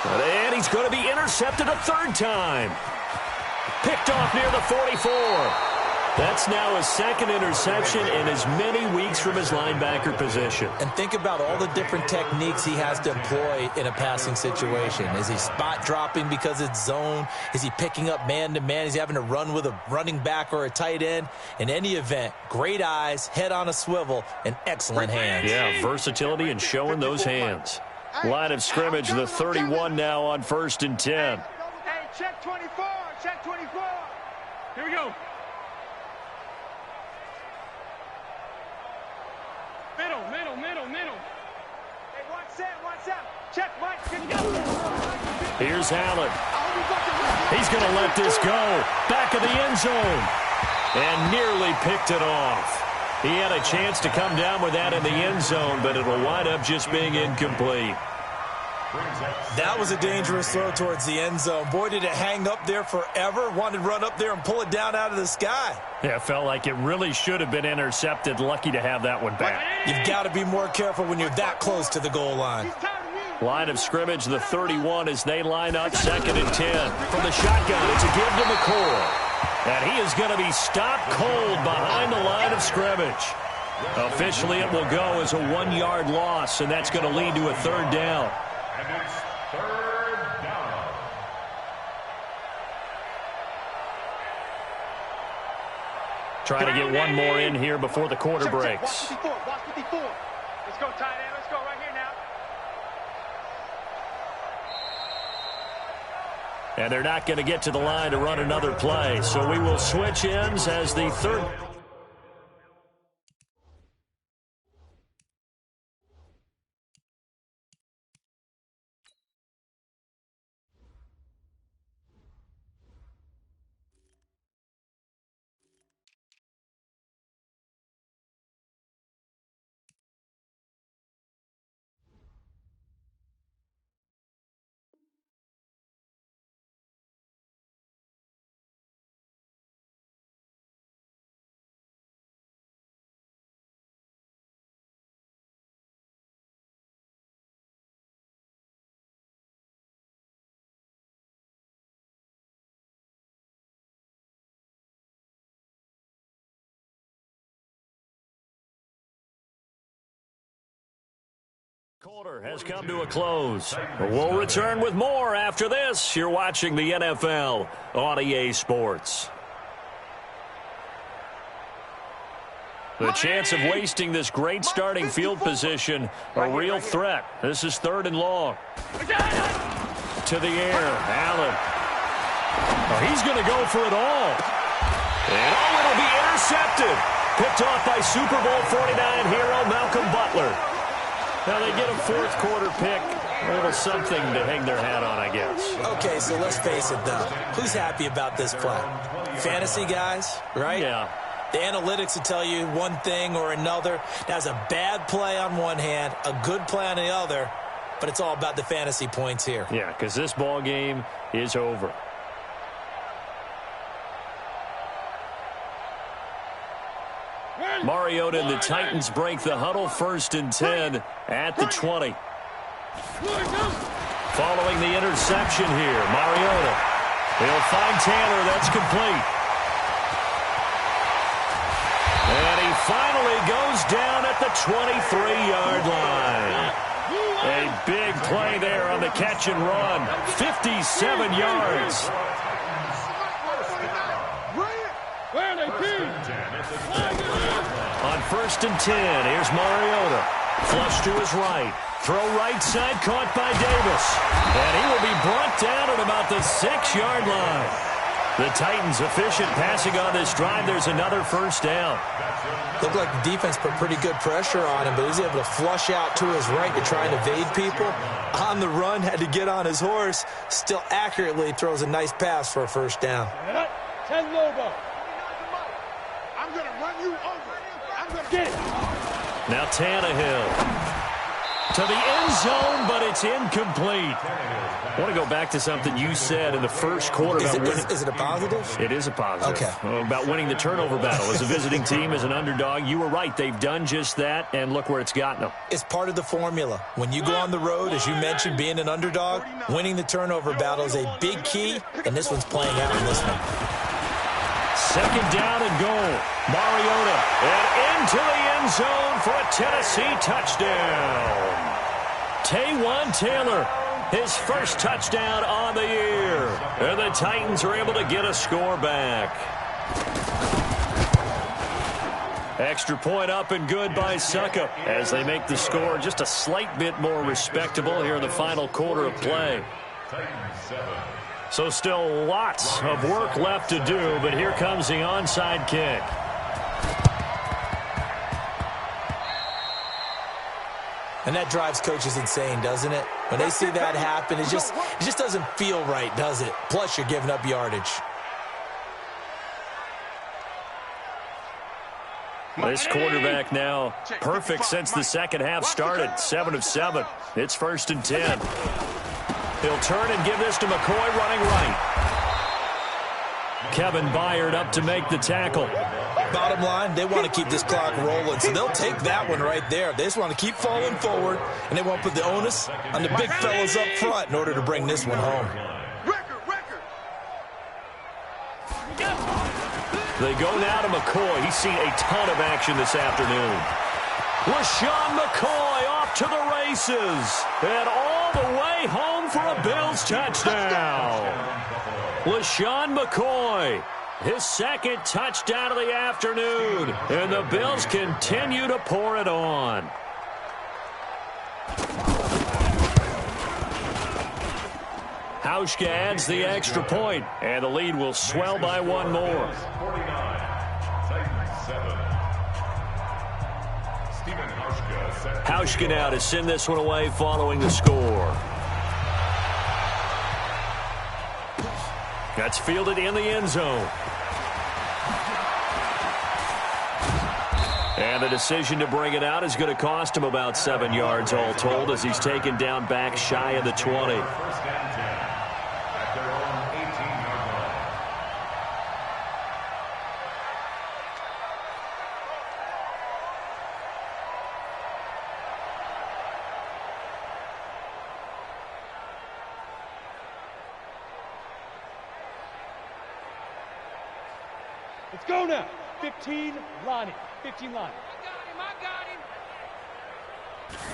And he's going to be intercepted a third time. Picked off near the 44. That's now his second interception in as many weeks from his linebacker position. And think about all the different techniques he has to employ in a passing situation. Is he spot dropping because it's zone? Is he picking up man-to-man? Is he having to run with a running back or a tight end? In any event, great eyes, head on a swivel, and excellent hands. Yeah, versatility and showing those hands. Line of scrimmage, the 31 now on 1st and 10. Hey, check 24, check 24. Here we go. Middle. Hey, watch out. Check, Mike. Here's Allen. He's going to let this go. Back of the end zone. And nearly picked it off. He had a chance to come down with that in the end zone, but it'll wind up just being incomplete. That was a dangerous throw towards the end zone. Boy, did it hang up there forever. Wanted to run up there and pull it down out of the sky. Yeah, it felt like it really should have been intercepted. Lucky to have that one back. You've got to be more careful when you're that close to the goal line. Line of scrimmage, the 31 as they line up 2nd and 10. From the shotgun, it's a give to McCoy. And he is going to be stopped cold behind the line of scrimmage. Officially, it will go as a 1-yard loss, and that's going to lead to a 3rd down. And it's 3rd down. Trying to get one more in here before the quarter breaks. Watch 54. Let's go, tight end. Let's go right here now. And they're not going to get to the line to run another play. So we will switch ends as the 3rd. Quarter has come to a close. We'll return with more after this. You're watching the NFL on EA Sports. The chance of wasting this great starting field position, a real threat. This is 3rd and long. To the air, Allen. Oh, he's going to go for it all. And it'll be intercepted. Picked off by Super Bowl 49 hero Malcolm Butler. Now they get a 4th quarter pick. A little something to hang their hat on, I guess. Okay, so let's face it, though. Who's happy about this play? Fantasy guys, right? Yeah. The analytics will tell you one thing or another. That's a bad play on one hand, a good play on the other, but it's all about the fantasy points here. Yeah, because this ball game is over. Mariota and the Titans break the huddle, 1st and 10 at the 20. Following the interception here, Mariota. He'll find Taylor. That's complete. And he finally goes down at the 23-yard line. A big play there on the catch and run. 57 yards. On 1st and 10, here's Mariota. Flush to his right. Throw right side, caught by Davis. And he will be brought down at about the 6-yard line. The Titans efficient passing on this drive. There's another 1st down. Looked like the defense put pretty good pressure on him, but he was able to flush out to his right to try and evade people. On the run, had to get on his horse. Still accurately throws a nice pass for a 1st down. 10 Lobo. I'm going to run you over. I'm Now Tannehill to the end zone, but it's incomplete. I want to go back to something you said in the first quarter. Is it a positive? It is a positive. Okay. About winning the turnover battle. As a visiting team, as an underdog, you were right. They've done just that, and look where it's gotten them. It's part of the formula. When you go on the road, as you mentioned, being an underdog, winning the turnover battle is a big key, and this one's playing out in this one. Second down and goal. Mariota, and into the end zone for a Tennessee touchdown. Taywan Taylor, his first touchdown on the year. And the Titans are able to get a score back. Extra point up and good by Suckup as they make the score just a slight bit more respectable here in the final quarter of play. So still lots of work left to do, but here comes the onside kick. And that drives coaches insane, doesn't it? When they see that happen, it just doesn't feel right, does it? Plus, you're giving up yardage. This quarterback now perfect since the second half started. 7 of 7. It's 1st and 10. He'll turn and give this to McCoy running right. Kevin Byard up to make the tackle. Bottom line, they want to keep this clock rolling, so they'll take that one right there. They just want to keep falling forward, and they won't put the onus on the big fellas up front in order to bring this one home. They go now to McCoy. He's seen a ton of action this afternoon. LaShawn McCoy off to the races, and all the way home for a Bills touchdown. LaShawn McCoy, his second touchdown of the afternoon, and the Bills continue to pour it on. Hauschka adds the extra point, and the lead will swell by one more. Hauschka now to send this one away following the score. That's fielded in the end zone. And the decision to bring it out is going to cost him about 7 yards all told as he's taken down back shy of the 20. Let's go now. 15, Lonnie. 15, Lonnie. I got him.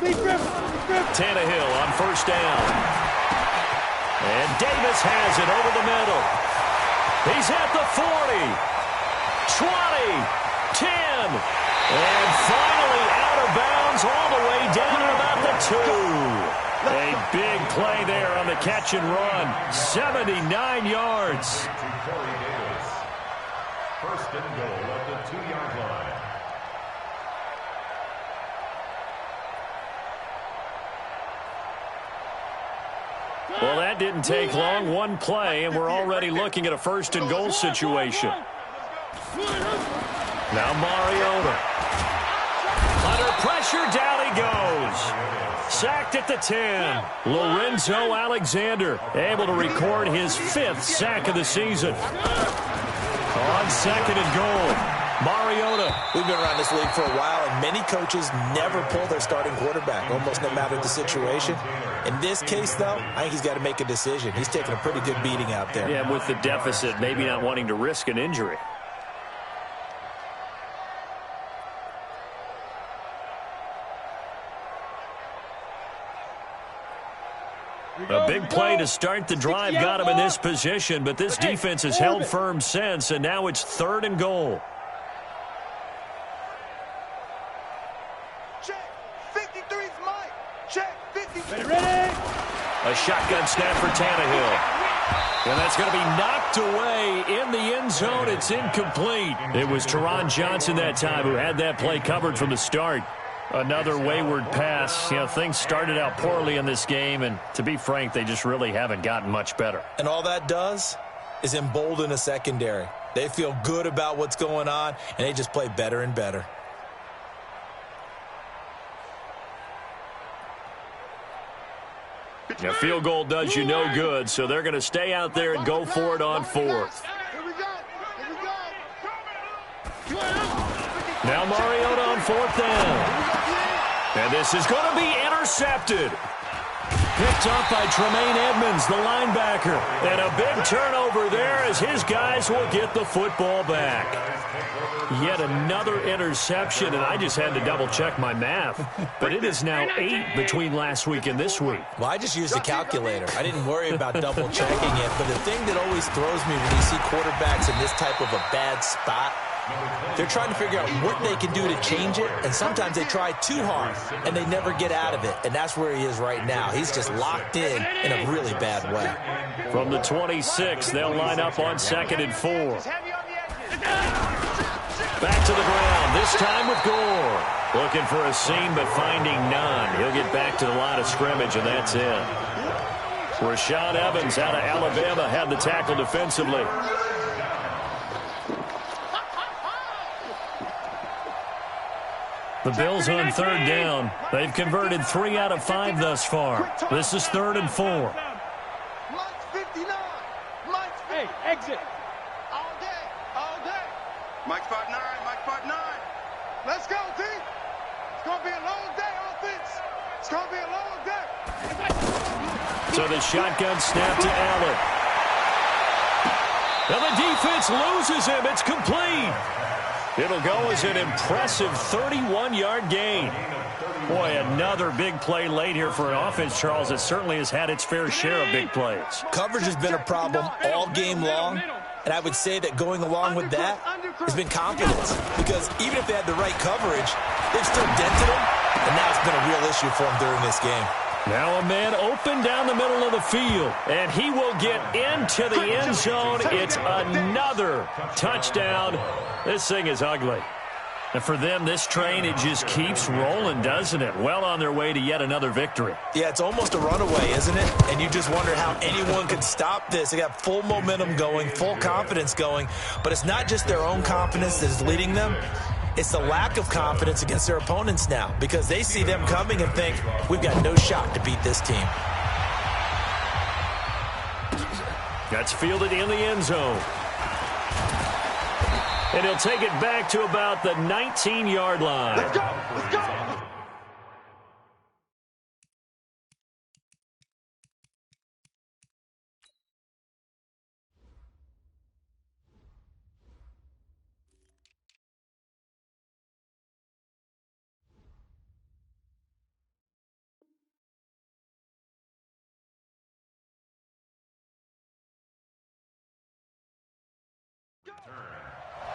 Lee Griffin. Tannehill on first down. And Davis has it over the middle. He's at the 40. 20. 10. And finally out of bounds all the way down at about the 2. A big play there on the catch and run. 79 yards. First and goal at the 2-yard line. Well, that didn't take long. One play, and we're already looking at a first and goal situation. Now Mariota. Under pressure, down he goes. Sacked at the 10. Lorenzo Alexander able to record his 5th sack of the season. On second and goal, Mariota. We've been around this league for a while, and many coaches never pull their starting quarterback, almost no matter the situation. In this case, though, I think he's got to make a decision. He's taking a pretty good beating out there. Yeah, with the deficit, maybe not wanting to risk an injury. A big play to start the drive got him in this position, but this defense has held firm since, and now it's 3rd and goal. Check. 53's Mike. Check. 53. Ready? A shotgun snap for Tannehill. And that's going to be knocked away in the end zone. It's incomplete. It was Teron Johnson that time who had that play covered from the start. Another wayward pass. You know, things started out poorly in this game, and to be frank, they just really haven't gotten much better. And all that does is embolden a secondary. They feel good about what's going on, and they just play better and better. A field goal does you no good, so they're going to stay out there and go for it on fourth. Now Mariota on fourth down. And this is going to be intercepted. Picked up by Tremaine Edmonds, the linebacker. And a big turnover there as his guys will get the football back. Yet another interception, and I just had to double-check my math. But it is now 8 between last week and this week. Well, I just used a calculator. I didn't worry about double-checking it. But the thing that always throws me when you see quarterbacks in this type of a bad spot, they're trying to figure out what they can do to change it, and sometimes they try too hard, and they never get out of it, and that's where he is right now. He's just locked in a really bad way. From the 26, they'll line up on 2nd and 4. Back to the ground, this time with Gore. Looking for a seam, but finding none. He'll get back to the line of scrimmage, and that's it. Rashaan Evans out of Alabama had the tackle defensively. The Bills on 3rd down. They've converted 3 out of 5 thus far. This is 3rd and 4. Mike's 59. Mike's 59. Hey, exit. All day. All day. Mike's 5'9". Mike's 5'9". Let's go, team. It's going to be a long day, offense. It's going to be a long day. So the shotgun snap to Allen. Now the defense loses him. It's complete. It'll go as an impressive 31-yard gain. Boy, another big play late here for an offense, Charles, that certainly has had its fair share of big plays. Coverage has been a problem all game long, and I would say that going along with that has been confidence. Because even if they had the right coverage, they've still dented them, and now it's been a real issue for them during this game. Now a man open down the middle of the field, and he will get into the end zone. It's another touchdown. This thing is ugly. And for them, this train, it just keeps rolling, doesn't it? Well on their way to yet another victory. Yeah, it's almost a runaway, isn't it? And you just wonder how anyone could stop this. They got full momentum going, full confidence going. But it's not just their own confidence that is leading them. It's the lack of confidence against their opponents now, because they see them coming and think, we've got no shot to beat this team. That's fielded in the end zone. And he'll take it back to about the 19-yard line. Let's go. Let's go.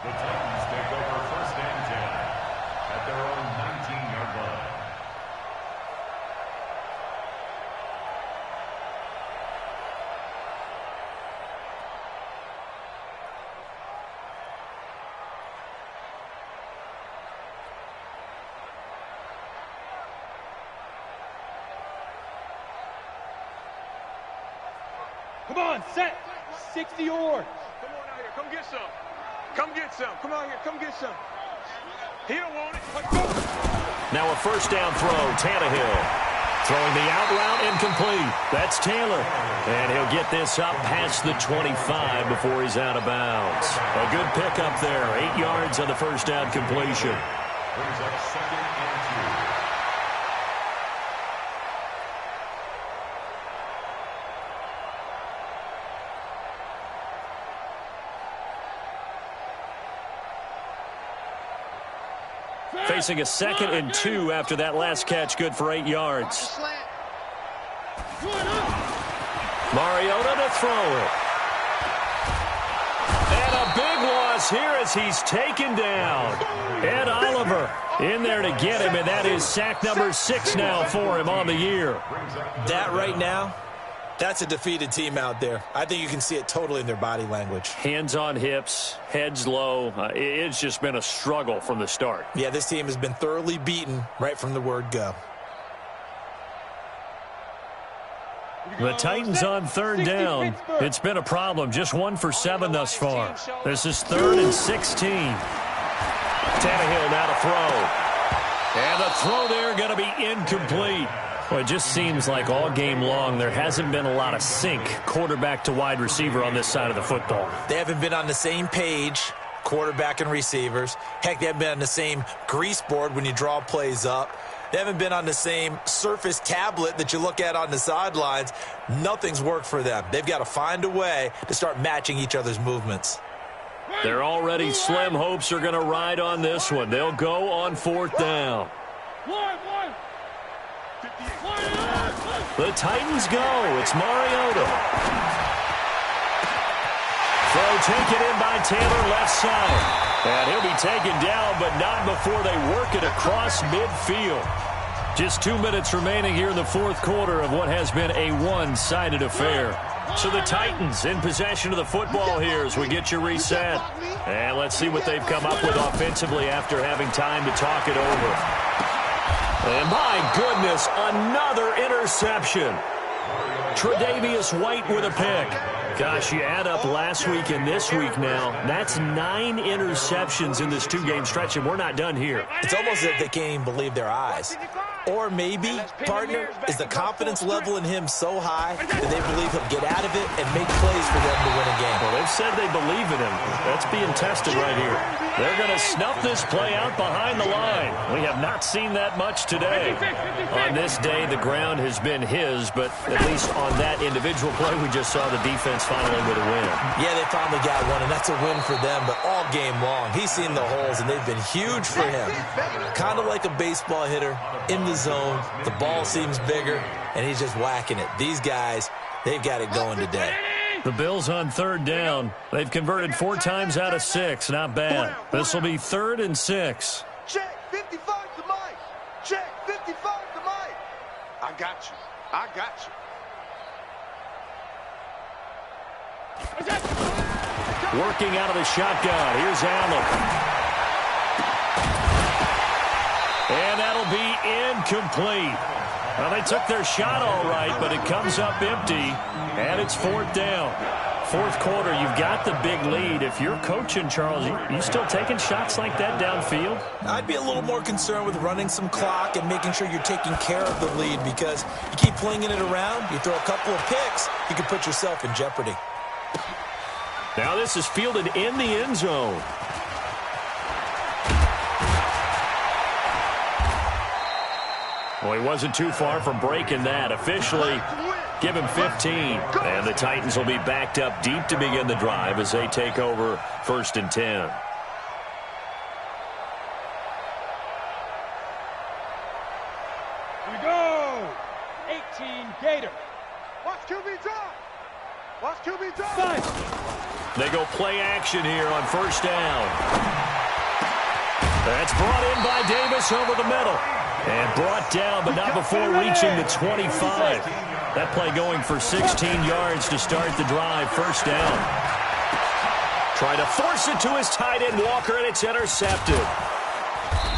The Titans take over 1st and 10 at their own 19-yard line. Come on, set. 60 yards. Come on out here. Come get some. Come get some. Come out here. Come get some. He don't want it. Let's go. Now a 1st down throw, Tannehill. Throwing the out route incomplete. That's Taylor. And he'll get this up past the 25 before he's out of bounds. A good pickup there. 8 yards on the 1st down completion. Brings up 2nd and 2. Facing a 2nd and 2 after that last catch, good for 8 yards. Mariota to throw it. And a big loss here as he's taken down. Ed Oliver in there to get him, and that is sack number 6 now for him on the year. That right now, that's a defeated team out there. I think you can see it totally in their body language. Hands on hips, heads low. It's just been a struggle from the start. Yeah, this team has been thoroughly beaten right from the word go. The Titans on 3rd down. It's been a problem. Just 1 for 7 thus far. This is 3rd and 16. Tannehill now to throw. And the throw there going to be incomplete. Well, it just seems like all game long there hasn't been a lot of sync quarterback to wide receiver on this side of the football. They haven't been on the same page, quarterback and receivers. Heck, they haven't been on the same grease board when you draw plays up. They haven't been on the same Surface tablet that you look at on the sidelines. Nothing's worked for them. They've got to find a way to start matching each other's movements. Their already slim hopes are going to ride on this one. They'll go on 4th down. The Titans go. It's Mariota. Throw taken in by Taylor left side. And he'll be taken down, but not before they work it across midfield. Just 2 minutes remaining here in the 4th quarter of what has been a one-sided affair. So the Titans in possession of the football here as we get you reset. And let's see what they've come up with offensively after having time to talk it over. And my goodness, another interception. Tre'Davious White with a pick. Gosh, you add up last week and this week now, that's 9 interceptions in this 2-game stretch, and we're not done here. It's almost as if they can't even believe their eyes. Or maybe, partner, is the confidence level in him so high that they believe he'll get out of it and make plays for them to win a game. Well, they've said they believe in him. That's being tested right here. They're going to snuff this play out behind the line. We have not seen that much today. On this day, the ground has been his, but at least on that individual play, we just saw the defense finally with a win. Yeah, they finally got one, and that's a win for them, but all game long, he's seen the holes, and they've been huge for him. Kind of like a baseball hitter in the zone. The ball seems bigger, and he's just whacking it. These guys, they've got it going today. The Bills on 3rd down. They've converted 4 times out of 6. Not bad. This will be 3rd and 6. Check 55 to Mike. Check 55 to Mike. I got you. I got you. Working out of the shotgun. Here's Allen. And that'll be incomplete. Well, they took their shot all right, but it comes up empty, and it's 4th down. 4th quarter, you've got the big lead. If you're coaching, Charles, you still taking shots like that downfield? I'd be a little more concerned with running some clock and making sure you're taking care of the lead, because you keep flinging it around, you throw a couple of picks, you can put yourself in jeopardy. Now this is fielded in the end zone. Well, he wasn't too far from breaking that. Officially, give him 15. And the Titans will be backed up deep to begin the drive as they take over 1st and 10. Here we go. 18 Gator. Watch QB drop. Watch QB drop. Nice. They go play action here on 1st down. That's brought in by Davis over the middle. And brought down, but not before reaching the 25. That play going for 16 yards to start the drive. 1st down. Try to force it to his tight end, Walker, and it's intercepted.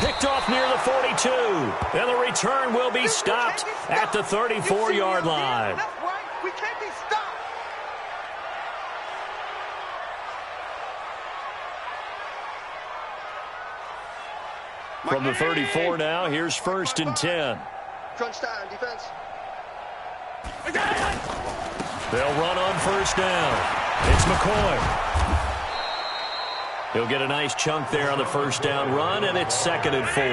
Picked off near the 42. And the return will be stopped at the 34-yard line. That's right. We can't be stopped. From the 34 now, here's 1st and 10. Crunch time, defense. They'll run on 1st down. It's McCoy. He'll get a nice chunk there on the 1st down run, and it's 2nd and 4.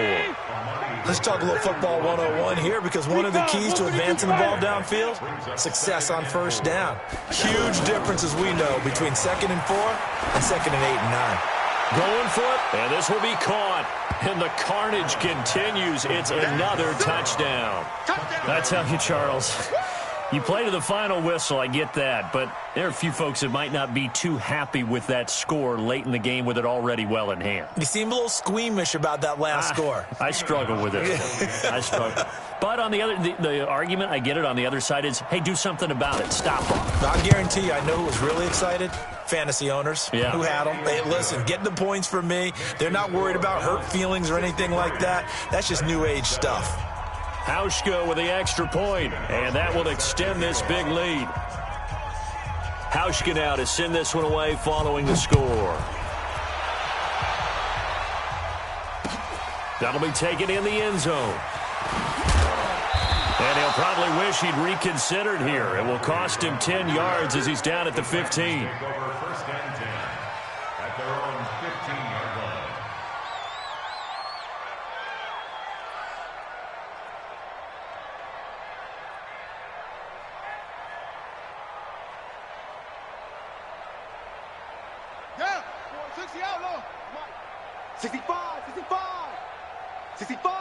Let's talk a little football 101 here, because one of the keys to advancing the ball downfield, success on 1st down. Huge difference, as we know, between 2nd and 4 and 2nd and 8 and 9. Going for it, and this will be caught. And the carnage continues. It's another touchdown. I tell you, Charles, you play to the final whistle, I get that. But there are a few folks that might not be too happy with that score late in the game with it already well in hand. You seem a little squeamish about that last score. I struggle with it. I struggle. But on the other, the argument, I get it, on the other side is, hey, do something about it. Stop them. I guarantee you, I know who was really excited. Fantasy owners who had them. Hey, listen, get the points for me. They're not worried about hurt feelings or anything like that. That's just new age stuff. Hauschka with the extra point, and that will extend this big lead. Hauschka now to send this one away following the score. That'll be taken in the end zone. And he'll probably wish he'd reconsidered here. It will cost him 10 yards as he's down at the 15. Take over first and 10 at their own 15-yard line. Yeah, 60 out, low. 65, 65, 65.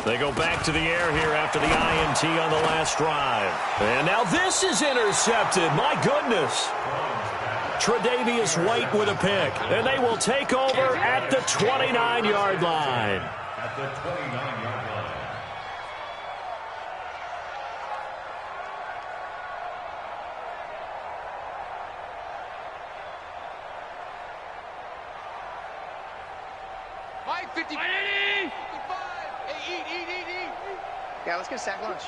They go back to the air here after the INT on the last drive. And now this is intercepted. My goodness. Tre'Davious White with a pick. And they will take over at the 29-yard line. At the 29-yard line. Mike, 50. 55. Hey, eat. Yeah, let's get a sack lunch.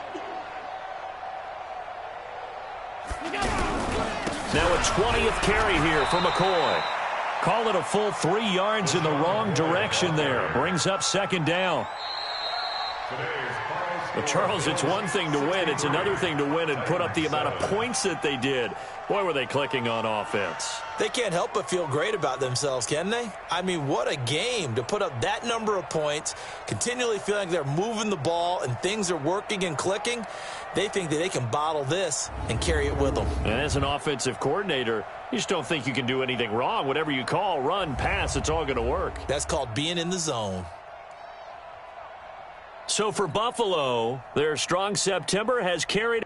Now a 20th carry here for McCoy. Call it a full 3 yards in the wrong direction there. Brings up second down. But Charles, it's one thing to win. It's another thing to win and put up the amount of points that they did. Boy, were they clicking on offense. They can't help but feel great about themselves, can they? I mean, what a game to put up that number of points, continually feeling like they're moving the ball and things are working and clicking. They think that they can bottle this and carry it with them. And as an offensive coordinator, you just don't think you can do anything wrong. Whatever you call, run, pass, it's all going to work. That's called being in the zone. So for Buffalo, their strong September has carried